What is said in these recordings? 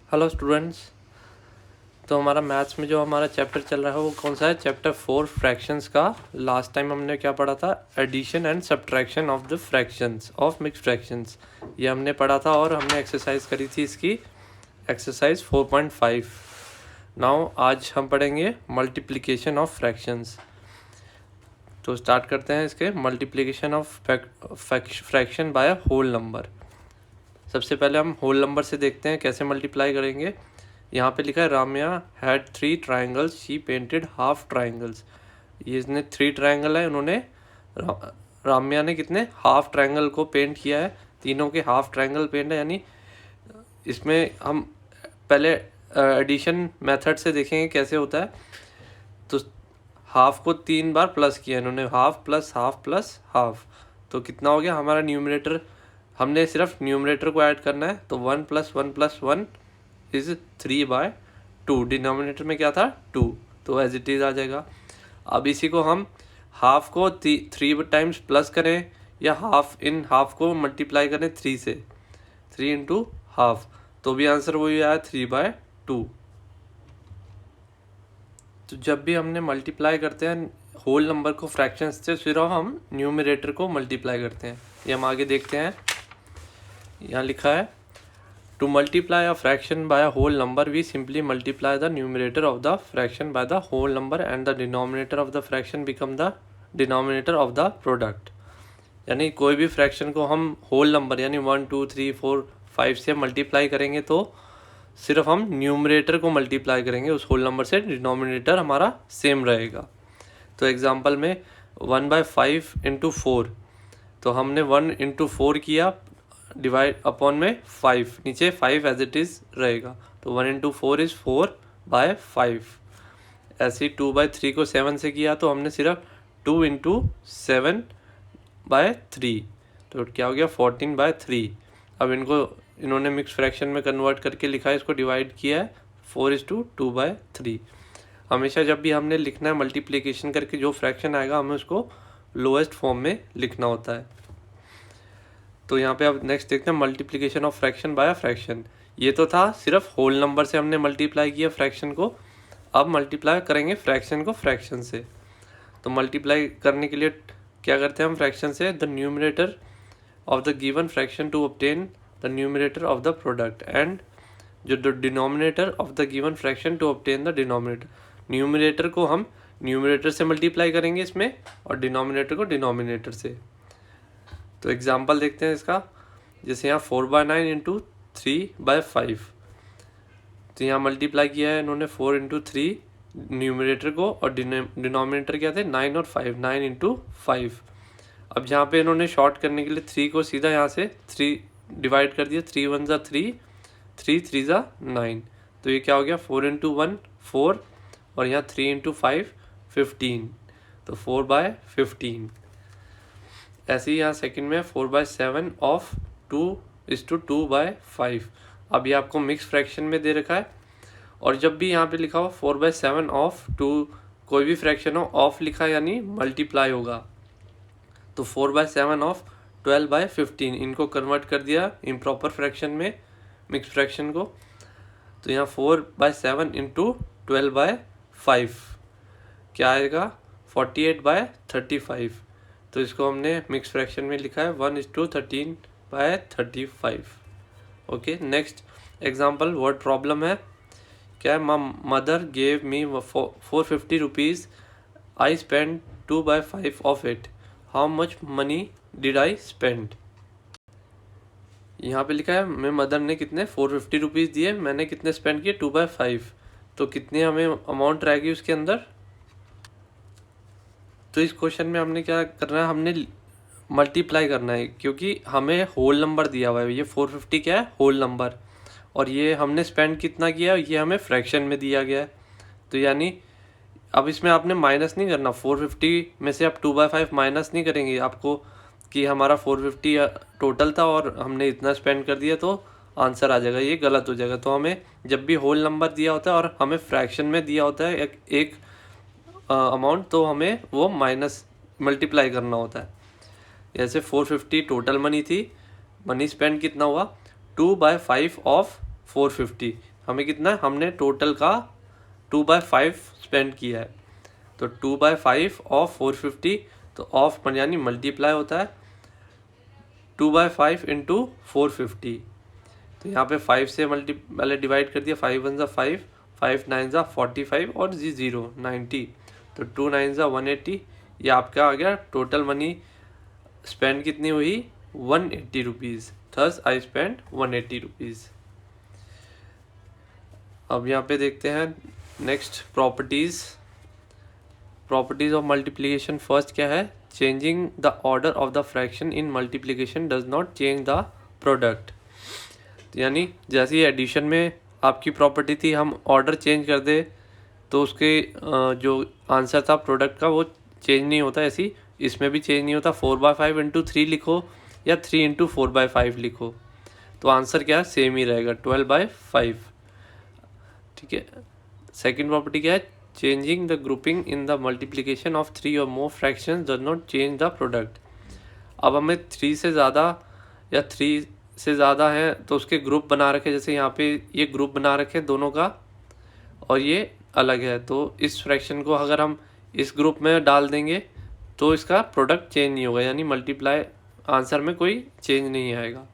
Hello students. तो हमारा maths में जो हमारा चैप्टर चल रहा है वो कौन सा है? चैप्टर 4 फ्रैक्शंस का। लास्ट टाइम हमने क्या पढ़ा था? Addition and subtraction of the fractions of mixed fractions, ये हमने पढ़ा था और हमने एक्सरसाइज करी थी इसकी, एक्सरसाइज 4.5। नाउ आज हम पढ़ेंगे मल्टीप्लिकेशन ऑफ फ्रैक्शंस। तो स्टार्ट करते हैं इसके multiplication of fraction by whole number. सबसे पहले हम होल नंबर से देखते हैं कैसे मल्टीप्लाई करेंगे। यहाँ पे लिखा है Ramya had 3 triangles, she painted half triangles. ये इसने 3 ट्राइंगल है, उन्होंने राम्या ने कितने हाफ ट्राइंगल को पेंट किया है, तीनों के हाफ ट्राइंगल पेंट है। यानी इसमें हम पहले एडिशन मेथड से देखेंगे कैसे होता है। तो हाफ को 3 बार प्लस किया इन्होंने, half plus half plus half, तो कितना हो गया हमारा न्यूमरेटर। हमने सिर्फ न्यूमरेटर को ऐड करना है, तो 1 + 1 + 1 इज 3/2। डिनोमिनेटर में क्या था? 2, तो एज इट इज आ जाएगा। अब इसी को हम हाफ को 3 टाइम्स प्लस करें या हाफ को मल्टीप्लाई करें 3 से, 3 × हाफ, तो भी आंसर वही आया 3/2। तो जब भी हमने मल्टीप्लाई करते हैं होल नंबर को फ्रैक्शन से, सिर्फ हम न्यूमरेटर को मल्टीप्लाई करते हैं। ये हम आगे देखते हैं। यहाँ लिखा है to multiply a fraction by a whole number we simply multiply the numerator of the fraction by the whole number and the denominator of the fraction become the denominator of the product. यानी कोई भी fraction को हम whole number यानी 1 2 3 4 5 से multiply करेंगे तो सिर्फ हम न्यूमरेटर को मल्टीप्लाई करेंगे उस होल नंबर से, डिनोमिनेटर हमारा सेम रहेगा। तो एग्जांपल में 1/5 × 4, तो हमने 1 × 4 किया, डिवाइड अपॉन में 5, नीचे 5 एज इट इज़ रहेगा, तो 1 × 4 इज़ 4/5। ऐसे ही 2/3 को 7 से किया तो हमने सिर्फ 2 × 7/3, तो क्या हो गया 14/3। अब इन्होंने मिक्स फ्रैक्शन में कन्वर्ट करके लिखा है, इसको डिवाइड किया है 4:2/3। हमेशा जब भी हमने लिखना है मल्टीप्लिकेशन करके जो फ्रैक्शन आएगा हमें उसको लोएस्ट फॉर्म में लिखना होता है। तो यहाँ पे अब नेक्स्ट देखते हैं multiplication of fraction bye fraction. ये तो था सिर्फ होल नंबर से हमने मल्टीप्लाई किया फ्रैक्शन को, अब मल्टीप्लाई करेंगे फ्रैक्शन को फ्रैक्शन से। तो मल्टीप्लाई करने के लिए क्या करते हैं हम फ्रैक्शन से? The numerator of the given fraction to obtain the numerator of the product and जो denominator of the given fraction to obtain the denominator. Numerator को हम न्यूमरेटर से मल्टीप्लाई करेंगे इसमें और डिनोमिनेटर को डिनोमिनेटर से। तो एग्जाम्पल देखते हैं इसका, जैसे यहाँ 4/9 × 3/5, तो यहाँ मल्टीप्लाई किया है इन्होंने 4 × 3 न्यूमरेटर को और डिनोमिनेटर क्या थे 9 और 5, 9 × 5। अब यहाँ पे इन्होंने शॉर्ट करने के लिए 3 को सीधा यहाँ से 3 डिवाइड कर दिया, 3 × 1 = 3, 3 × 3 = 9, तो ये क्या हो गया 4 × 1 4 और यहाँ 3 × 5 15, तो 4/15। ऐसे ही यहाँ सेकंड में 4/7 ऑफ 2:2/5। अब ये आपको मिक्स फ्रैक्शन में दे रखा है, और जब भी यहाँ पे लिखा हो 4/7 ऑफ 2, कोई भी फ्रैक्शन हो ऑफ लिखा यानी मल्टीप्लाई होगा, तो 4/7 ऑफ 12/15 इनको कन्वर्ट कर दिया इम्प्रॉपर फ्रैक्शन में, मिक्स फ्रैक्शन को। तो यहाँ 4/7 × 12/5 क्या आएगा 48/35, तो इसको हमने मिक्स फ्रैक्शन में लिखा है 1:13/35। Okay, next example word problem है। क्या है? Mother gave me 450 rupees, I spend 2/5 of it, how much money did I spend. यहाँ पे लिखा है मैं मदर ने कितने 450 रुपीज़ दिए, मैंने कितने स्पेंड किए 2/5, तो कितनी हमें अमाउंट रहेगी उसके अंदर। तो इस क्वेश्चन में हमने क्या करना है, हमने मल्टीप्लाई करना है, क्योंकि हमें होल नंबर दिया हुआ है। ये 450 क्या है? होल नंबर, और ये हमने स्पेंड कितना किया ये हमें फ्रैक्शन में दिया गया है। तो यानी अब इसमें आपने माइनस नहीं करना, 450 में से आप 2/5 माइनस नहीं करेंगे आपको कि हमारा 450 टोटल था और हमने इतना स्पेंड कर दिया तो आंसर आ जाएगा, ये गलत हो जाएगा। तो हमें जब भी होल नंबर दिया होता है और हमें फ्रैक्शन में दिया होता है एक अमाउंट, तो हमें वो माइनस मल्टीप्लाई करना होता है। जैसे 450 टोटल मनी थी, मनी स्पेंड कितना हुआ 2/5 ऑफ 450, हमें कितना है, हमने टोटल का 2/5 स्पेंड किया है, तो 2/5 ऑफ 450, तो ऑफ यानी मल्टीप्लाई होता है 2/5 इंटू 450। तो यहाँ पे 5 से पहले डिवाइड कर दिया, 5 1 ज़ा 5, 5 9 ज़ा 45 और जी 0 90, तो 2 9 ज़ा 180। ये आपका आ गया टोटल मनी स्पेंड कितनी हुई, 180 rupees. Thus I spend 180 rupees. अब यहाँ पे देखते हैं next properties of multiplication. First क्या है, changing the order of the fraction in multiplication does not change the product. यानी जैसे ही एडिशन में आपकी प्रॉपर्टी थी, हम ऑर्डर चेंज कर दे तो उसके जो आंसर था प्रोडक्ट का वो चेंज नहीं होता, ऐसी इसमें भी चेंज नहीं होता। 4/5 इंटू 3 लिखो या 3 इंटू 4/5 लिखो तो आंसर क्या है, सेम ही रहेगा 12/5। ठीक है। सेकेंड प्रॉपर्टी क्या है, changing the grouping in the multiplication of 3 और more fractions does not change the product. अब हमें 3 से ज़्यादा या 3 से ज़्यादा है तो उसके ग्रुप बना रखे, जैसे यहाँ पे ये ग्रुप बना रखे दोनों का और ये अलग है, तो इस फ्रैक्शन को अगर हम इस ग्रुप में डाल देंगे तो इसका प्रोडक्ट चेंज नहीं होगा, यानी मल्टीप्लाई आंसर में कोई चेंज नहीं आएगा।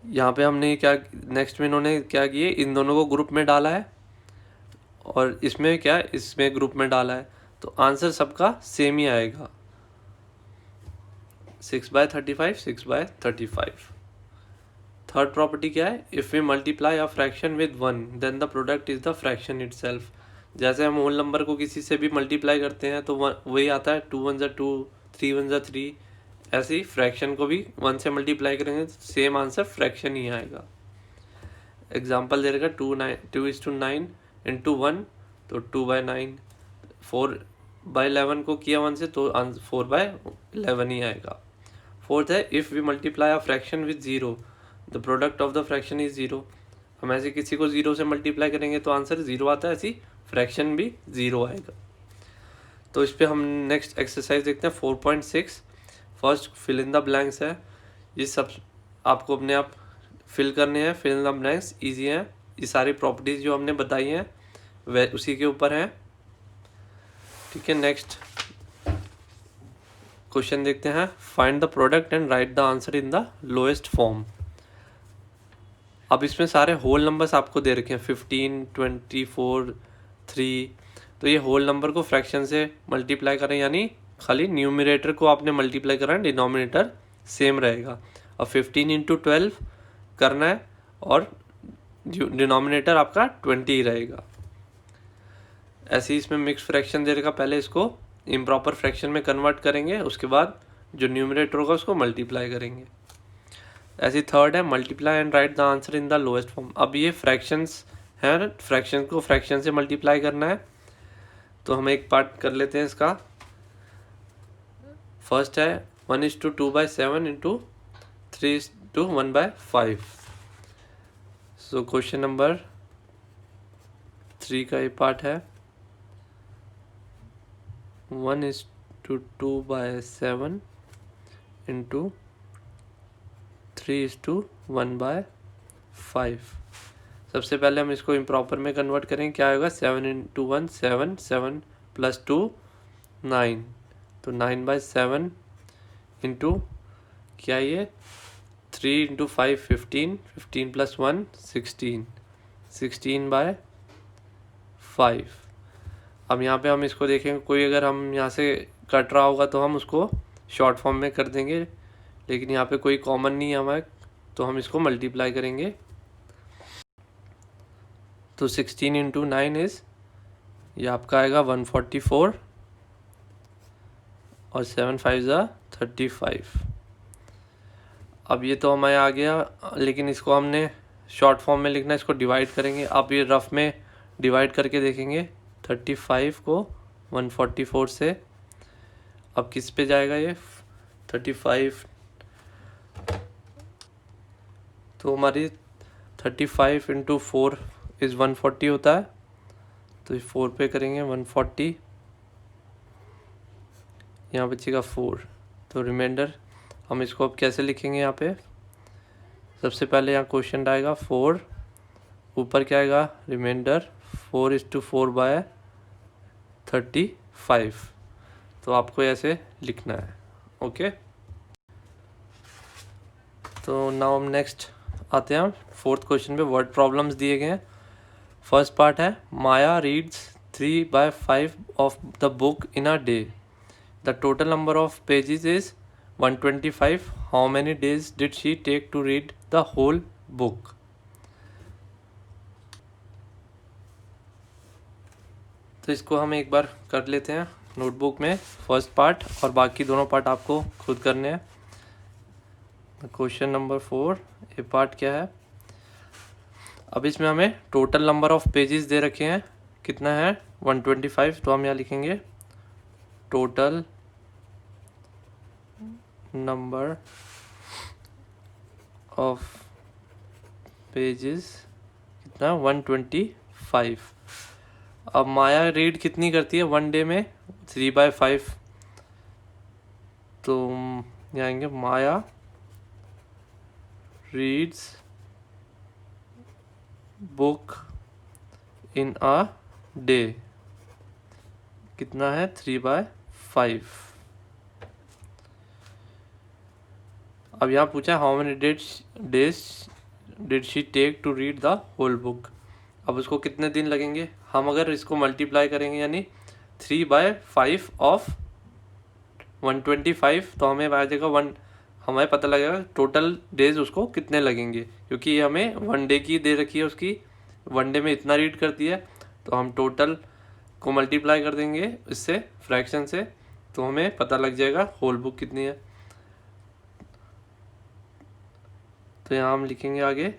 यहाँ पे हमने क्या नेक्स्ट में इन्होंने क्या किए, इन दोनों को ग्रुप में डाला है और इसमें क्या है, इसमें ग्रुप में डाला है, तो आंसर सबका सेम ही आएगा 6/35 6/35। थर्ड प्रॉपर्टी क्या है, if we multiply a fraction with 1 then the product is the fraction itself. जैसे हम होल नंबर को किसी से भी मल्टीप्लाई करते हैं तो वही आता है, 2 1 ज़ा 2, 3 1 ज़ा 3। ऐसे ही फ्रैक्शन को भी 1 से मल्टीप्लाई करेंगे तो सेम आंसर फ्रैक्शन ही आएगा। एग्जाम्पल दे रखा 2:9 इंटू 1 तो 2/9, 4/11 को किया 1 से तो 4/11 ही आएगा। फोर्थ है, if we multiply a fraction with 0 the product of the fraction is 0। हम ऐसे किसी को 0 से मल्टीप्लाई करेंगे तो आंसर 0 आता है, ऐसी फ्रैक्शन भी 0 आएगा। तो इस पर हम नेक्स्ट एक्सरसाइज देखते हैं 4.6। First fill in the blanks है, ये सब आपको अपने आप फिल करने हैं। Fill in the blanks easy हैं, ये सारी प्रॉपर्टीज़ जो हमने बताई हैं वह उसी के ऊपर हैं। ठीक है। नेक्स्ट क्वेश्चन देखते हैं, find the product and right the answer in the lowest form. अब इसमें सारे होल नंबर्स आपको दे रखे हैं 15 24 3, तो ये होल नंबर को फ्रैक्शन से मल्टीप्लाई करें, यानी खाली न्यूमरेटर को आपने मल्टीप्लाई करना है, डिनोमिनेटर सेम रहेगा। अब 15 इंटू 12 करना है और डिनोमिनेटर आपका 20 ही रहेगा। ऐसे ही इसमें मिक्स फ्रैक्शन दे रखा, पहले इसको इम्प्रॉपर फ्रैक्शन में कन्वर्ट करेंगे, उसके बाद जो न्यूमरेटर होगा उसको मल्टीप्लाई करेंगे। ऐसी थर्ड है, multiply and right the answer in the lowest form. अब ये फ्रैक्शंस हैं, फ्रैक्शन को फ्रैक्शन से मल्टीप्लाई करना है, तो हम एक पार्ट कर लेते हैं इसका। फर्स्ट है 1:2/7 इंटू 3:1/5। सो क्वेश्चन नंबर 3 का ये पार्ट है 1:2/7 इंटू 3:1/5। सबसे पहले हम इसको इम्प्रॉपर में कन्वर्ट करेंगे, क्या होगा 7 इंटू 1 7, 7 + 2 9, तो 9/7 इंटू क्या ये 3 इंटू 5 15, 15 + 1 16, 16/5। अब यहाँ पे हम इसको देखेंगे, कोई अगर हम यहाँ से कट रहा होगा तो हम उसको शॉर्ट फॉर्म में कर देंगे, लेकिन यहाँ पे कोई कॉमन नहीं है हमारे, तो हम इसको मल्टीप्लाई करेंगे। तो 16 इंटू 9 इज़, ये आपका आएगा 144 और 7 5 ज़ा 35। अब ये तो हमारे आ गया, लेकिन इसको हमने शॉर्ट फॉर्म में लिखना है, इसको डिवाइड करेंगे। अब ये रफ में डिवाइड करके देखेंगे 35 को 144 से, अब किस पे जाएगा ये 35, तो हमारी 35 इंटू 4 इज़ 140 होता है, तो इस 4 पे करेंगे 140, यहाँ बचेगा 4, तो रिमाइंडर हम इसको अब कैसे लिखेंगे, यहाँ पे सबसे पहले यहाँ क्वेश्चन आएगा 4 ऊपर क्या आएगा रिमाइंडर 4:4/35। तो आपको ऐसे लिखना है। ओके, तो नाउ हम नेक्स्ट आते हैं फोर्थ क्वेश्चन पे। वर्ड प्रॉब्लम्स दिए गए हैं। फर्स्ट पार्ट है Maya reads 3/5 of the book in a day. The total number of pages is 125. How many days did she take to read the whole book? तो इसको हम एक बार कर लेते हैं नोटबुक में, फर्स्ट पार्ट, और बाकी दोनों पार्ट आपको खुद करने हैं। क्वेश्चन नंबर 4 ये पार्ट क्या है? अब इसमें हमें टोटल नंबर ऑफ पेजेस दे रखे हैं, कितना है 125। तो हम यहाँ लिखेंगे टोटल नंबर ऑफ पेजेस कितना 125। अब माया रीड कितनी करती है वन डे में? 3/5। तो यहाँ आएंगे Maya reads book in a day, कितना है 3/5। अब यहाँ पूछा है how many days did she take to read the whole book. अब उसको कितने दिन लगेंगे? हम अगर इसको मल्टीप्लाई करेंगे यानी 3/5 ऑफ 125, तो हमें आ जाएगा हमें पता लगेगा टोटल डेज उसको कितने लगेंगे, क्योंकि ये हमें वन डे की दे रखी है, उसकी वन डे में इतना रीड करती है। तो हम टोटल को मल्टीप्लाई कर देंगे इससे, फ्रैक्शन से, तो हमें पता लग जाएगा होल बुक कितनी है। तो यहाँ हम लिखेंगे आगे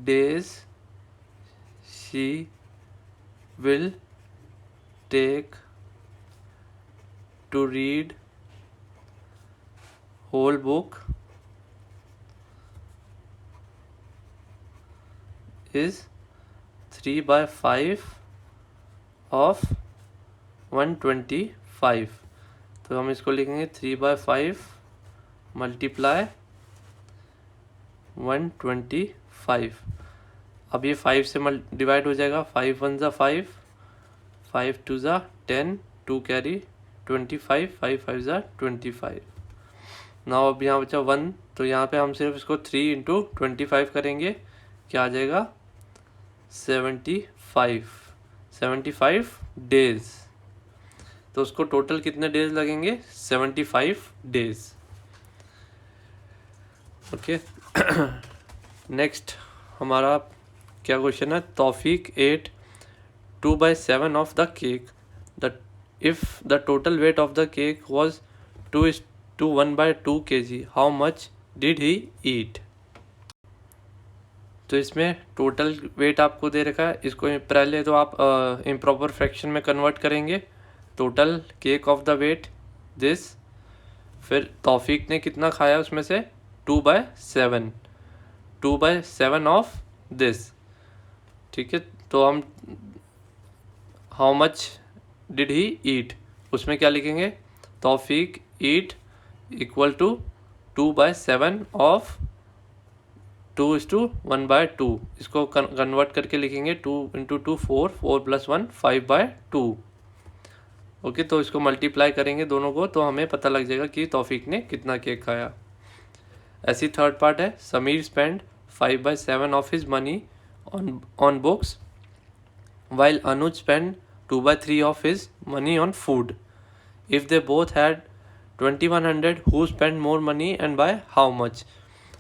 days she will take to read whole book is 3/5 of 125। तो हम इसको लिखेंगे 3/5 मल्टीप्लाई 125। अब ये 5 से डिवाइड हो जाएगा, 5 1 = 5, 5 2 = 10, 2 कैरी 25, 5 5 = 25। नाउ अब यहाँ बचा 1, तो यहाँ पे हम सिर्फ इसको 3 × 25 करेंगे, क्या आ जाएगा 75 डेज। तो उसको टोटल कितने डेज लगेंगे 75 डेज। ओके, नेक्स्ट हमारा क्या क्वेश्चन है? Taufiq ate 2/7 of the cake. If the total weight of the cake was 2:1/2 kg, how much did he eat? तो इसमें टोटल वेट आपको दे रखा है, इसको पहले तो आप इम्प्रॉपर फ्रैक्शन में कन्वर्ट करेंगे। Total cake of the weight this, फिर तौफीक ने कितना खाया उसमें से 2/7 ऑफ दिस। ठीक है, तो हम हाउ मच डिड ही ईट उसमें क्या लिखेंगे? तौफीक ईट इक्वल टू 2/7 ऑफ 2:1/2। इसको कन्वर्ट करके लिखेंगे 2 × 2 4, 4 + 1 5/2। ओके, तो इसको मल्टीप्लाई करेंगे दोनों को, तो हमें पता लग जाएगा कि तौफीक ने कितना केक खाया। ऐसी थर्ड पार्ट है Sameer spend 5/7 of his money on books while Anuj spent 2/3 of his money on food. If they both had 2100, who spent more money and by how much?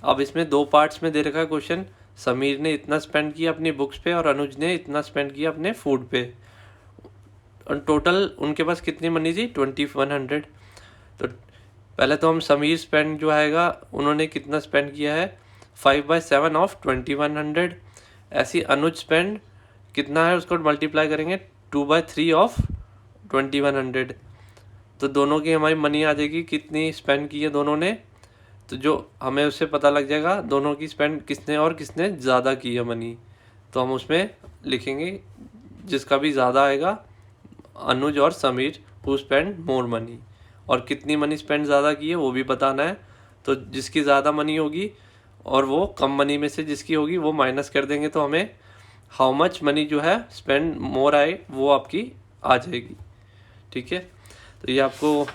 अब इसमें दो पार्ट्स में दे रखा है क्वेश्चन। समीर ने इतना स्पेंड किया अपनी बुक्स पे और अनुज ने इतना स्पेंड किया अपने फूड पे। टोटल उनके पास कितनी मनी थी 2100। तो पहले तो हम समीर स्पेंड जो आएगा उन्होंने कितना स्पेंड किया है 5/7 ऑफ 2100। ऐसी अनुज स्पेंड कितना है उसको मल्टीप्लाई करेंगे 2/3 ऑफ 2100। तो दोनों की हमारी मनी आ जाएगी कितनी स्पेंड की है दोनों ने। तो जो हमें उससे पता लग जाएगा दोनों की स्पेंड किसने और किसने ज़्यादा की है मनी। तो हम उसमें लिखेंगे जिसका भी ज़्यादा आएगा अनुज और Sameer who spend more money, और कितनी मनी स्पेंड ज़्यादा की है वो भी बताना है। तो जिसकी ज़्यादा मनी होगी और वो कम मनी में से जिसकी होगी वो माइनस कर देंगे, तो हमें हाउ मच मनी जो है स्पेंड मोर आए वो आपकी आ जाएगी। ठीक है, तो ये आपको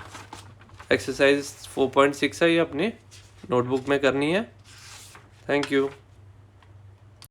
एक्सरसाइज 4.6 है, ये अपनी नोटबुक में करनी है। Thank you.